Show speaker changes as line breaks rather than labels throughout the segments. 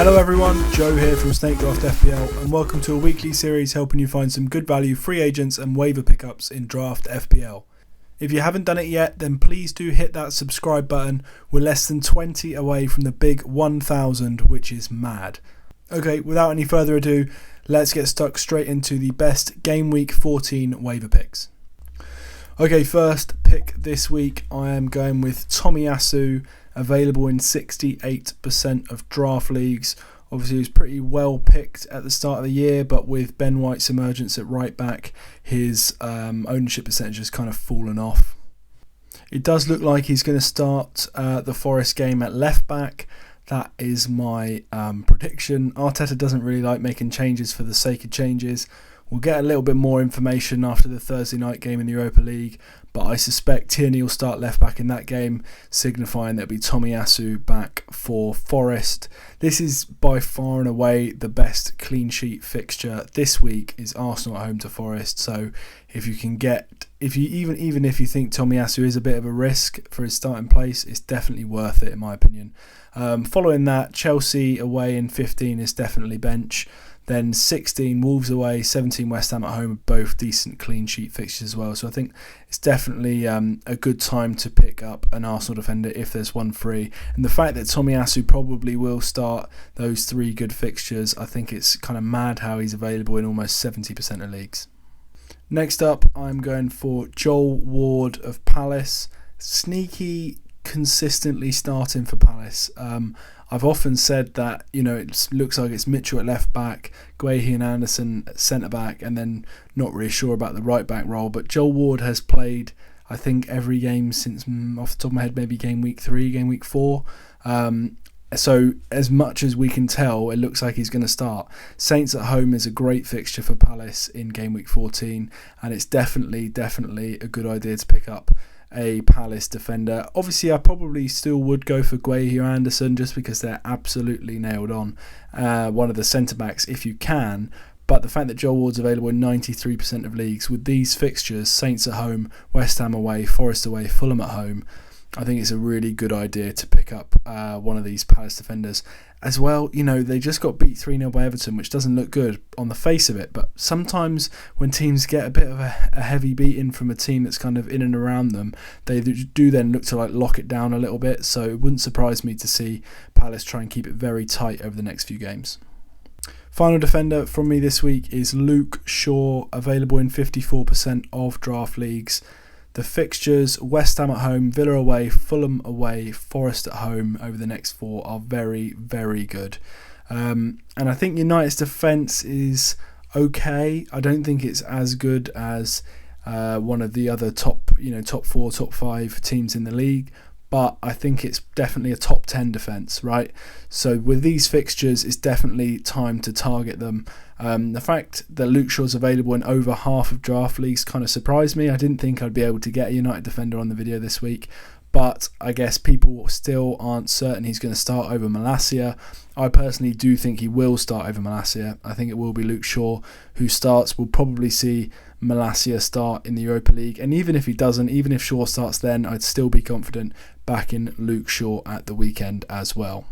Hello everyone, Joe here from Draft FPL, and welcome to a weekly series helping you find some good value free agents and waiver pickups in Draft FPL. If you haven't done it yet, then please do hit that subscribe button. We're less than 20 away from the big 1,000, which is mad. Okay, without any further ado, let's get stuck straight into the best Game Week 14 waiver picks. Okay, first pick this week, I am going with Tomiyasu, available in 68% of draft leagues. Obviously, he was pretty well picked at the start of the year, but with Ben White's emergence at right back, his ownership percentage has kind of fallen off. It does look like he's going to start the Forest game at left back. That is my prediction. Arteta doesn't really like making changes for the sake of changes. We'll get a little bit more information after the Thursday night game in the Europa League, but I suspect Tierney will start left back in that game, signifying that it'll be Tomiyasu back for Forest. This is by far and away the best clean sheet fixture this week is Arsenal at home to Forest. So if you can get, even if you think Tomiyasu is a bit of a risk for his starting place, it's definitely worth it in my opinion. Following that, Chelsea away in 15 is definitely bench. Then 16 Wolves away, 17 West Ham at home are both decent clean sheet fixtures as well. So I think it's definitely a good time to pick up an Arsenal defender if there's one free. And the fact that Tomiyasu probably will start those three good fixtures, I think it's kind of mad how he's available in almost 70% of leagues. Next up, I'm going for Joel Ward of Palace. Sneaky, consistently starting for Palace. I've often said that, it looks like it's Mitchell at left back, Guehi and Anderson at centre back, and then not really sure about the right back role. But Joel Ward has played, I think, every game since, off the top of my head, maybe game week 3, game week 4. So as much as we can tell, it looks like he's going to start. Saints at home is a great fixture for Palace in game week 14, and it's definitely a good idea to pick up a Palace defender. Obviously, I probably still would go for Guehi or Anderson just because they're absolutely nailed on. One of the centre-backs if you can, but the fact that Joel Ward's available in 93% of leagues with these fixtures, Saints at home, West Ham away, Forest away, Fulham at home, I think it's a really good idea to pick up one of these Palace defenders. As well, they just got beat 3-0 by Everton, which doesn't look good on the face of it. But sometimes when teams get a bit of a heavy beating from a team that's kind of in and around them, they do then look to lock it down a little bit. So it wouldn't surprise me to see Palace try and keep it very tight over the next few games. Final defender from me this week is Luke Shaw, available in 54% of draft leagues. The fixtures, West Ham at home, Villa away, Fulham away, Forest at home over the next 4 are very, very good. And I think United's defence is okay. I don't think it's as good as one of the other top 4, top 5 teams in the league. But I think it's definitely a top 10 defence, right? So with these fixtures, it's definitely time to target them. The fact that Luke Shaw's available in over half of draft leagues kind of surprised me. I didn't think I'd be able to get a United defender on the video this week, but I guess people still aren't certain he's going to start over Malacia. I personally do think he will start over Malacia. I think it will be Luke Shaw who starts. We'll probably see Malacia start in the Europa League, and even if he doesn't, even if Shaw starts then, I'd still be confident backing Luke Shaw at the weekend as well.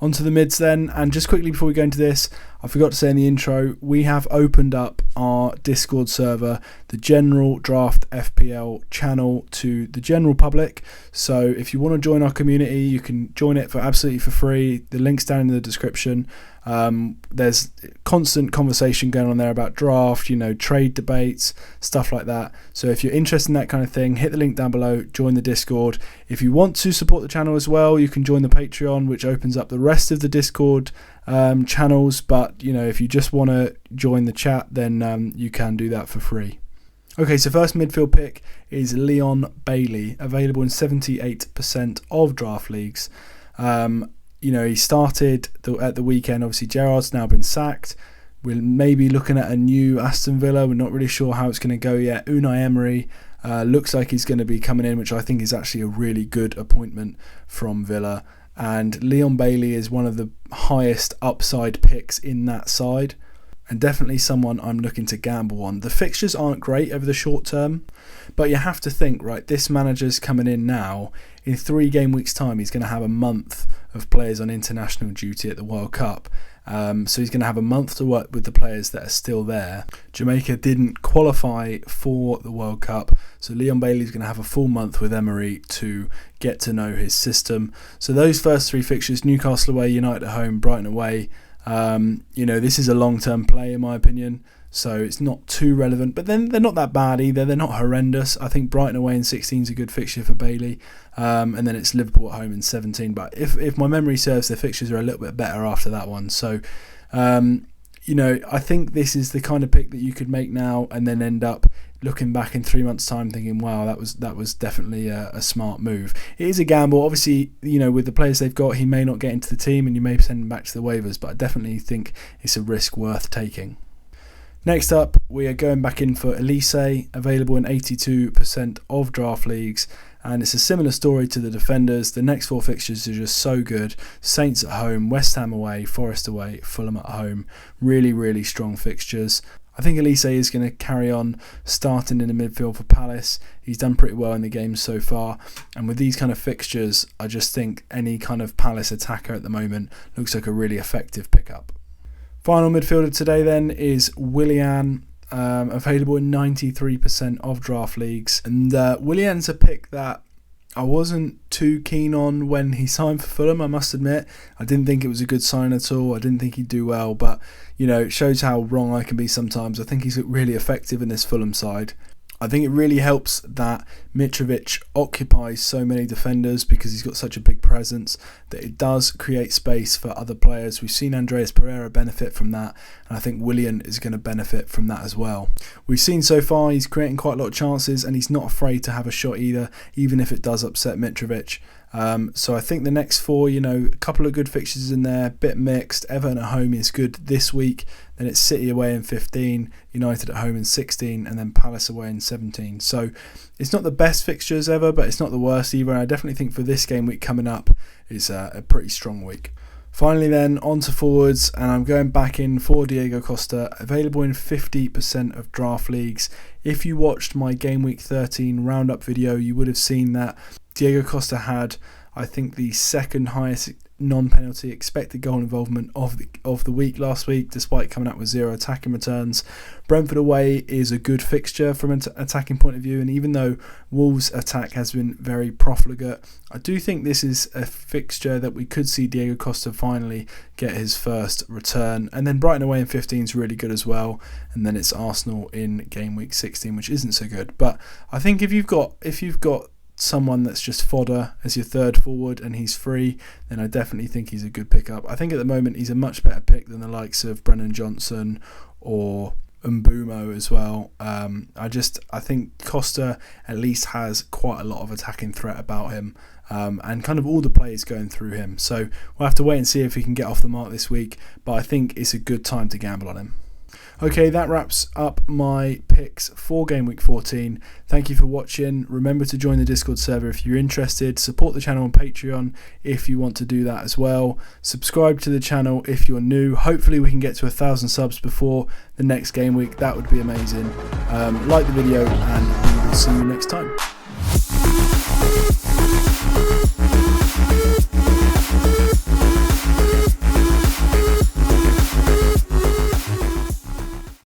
On to the mids then, and just quickly before we go into this, I forgot to say in the intro, we have opened up our Discord server, the General Draft FPL channel, to the general public. So if you want to join our community, you can join it for absolutely for free. The link's down in the description. There's constant conversation going on there about draft, trade debates, stuff like that. So if you're interested in that kind of thing, hit the link down below, join the Discord. If you want to support the channel as well, you can join the Patreon, which opens up the rest of the Discord channels. But if you just want to join the chat, then you can do that for free. Okay, so first midfield pick is Leon Bailey, available in 78% of draft leagues. He started at the weekend. Obviously, Gerrard's now been sacked. We're maybe looking at a new Aston Villa. We're not really sure how it's going to go yet. Unai Emery looks like he's going to be coming in, which I think is actually a really good appointment from Villa. And Leon Bailey is one of the highest upside picks in that side. and definitely someone I'm looking to gamble on. The fixtures aren't great over the short term, but you have to think, right, this manager's coming in now. In 3 game weeks time, he's going to have a month of players on international duty at the World Cup. So he's going to have a month to work with the players that are still there. Jamaica didn't qualify for the World Cup, so Leon Bailey's going to have a full month with Emery to get to know his system. So those first 3 fixtures, Newcastle away, United at home, Brighton away, this is a long-term play in my opinion, so it's not too relevant, but then they're not that bad either. They're not horrendous. I think Brighton away in 16 is a good fixture for Bailey, and then it's Liverpool at home in 17, but if my memory serves, the fixtures are a little bit better after that one. So I think this is the kind of pick that you could make now and then end up looking back in 3 months' time thinking, wow, that was definitely a smart move. It is a gamble. Obviously, with the players they've got, he may not get into the team and you may send him back to the waivers, but I definitely think it's a risk worth taking. Next up, we are going back in for Elise, available in 82% of draft leagues, and it's a similar story to the defenders. The next 4 fixtures are just so good. Saints at home, West Ham away, Forest away, Fulham at home. Really, really strong fixtures. I think Elise is going to carry on starting in the midfield for Palace. He's done pretty well in the game so far, and with these kind of fixtures, I just think any kind of Palace attacker at the moment looks like a really effective pickup. Final midfielder today then is Willian, available in 93% of draft leagues. And Willian's a pick that I wasn't too keen on when he signed for Fulham, I must admit. I didn't think it was a good sign at all. I didn't think he'd do well, but it shows how wrong I can be sometimes. I think he's really effective in this Fulham side. I think it really helps that Mitrovic occupies so many defenders because he's got such a big presence that it does create space for other players. We've seen Andreas Pereira benefit from that, and I think Willian is going to benefit from that as well. We've seen so far he's creating quite a lot of chances and he's not afraid to have a shot either, even if it does upset Mitrovic. So I think the next 4, a couple of good fixtures in there, bit mixed. Everton at home is good this week, then it's City away in 15, United at home in 16, and then Palace away in 17. So it's not the best fixtures ever, but it's not the worst either, and I definitely think for this game week coming up is a pretty strong week. Finally then, on to forwards, and I'm going back in for Diego Costa, available in 50% of draft leagues. If you watched my Game Week 13 roundup video, you would have seen that Diego Costa had, I think, the second highest non-penalty expected goal involvement of the week last week, despite coming out with 0 attacking returns. Brentford away is a good fixture from an attacking point of view, and even though Wolves' attack has been very profligate, I do think this is a fixture that we could see Diego Costa finally get his first return. And then Brighton away in 15 is really good as well, and then it's Arsenal in game week 16, which isn't so good. But I think if you've got someone that's just fodder as your third forward and he's free, then I definitely think he's a good pickup. I think at the moment he's a much better pick than the likes of Brennan Johnson or Mbumo as well. I think Costa at least has quite a lot of attacking threat about him, and kind of all the players going through him. So we'll have to wait and see if he can get off the mark this week, but I think it's a good time to gamble on him. Okay, that wraps up my picks for Game Week 14. Thank you for watching. Remember to join the Discord server if you're interested. Support the channel on Patreon if you want to do that as well. Subscribe to the channel if you're new. Hopefully we can get to 1,000 subs before the next game week. That would be amazing. Like the video and we will see you next time.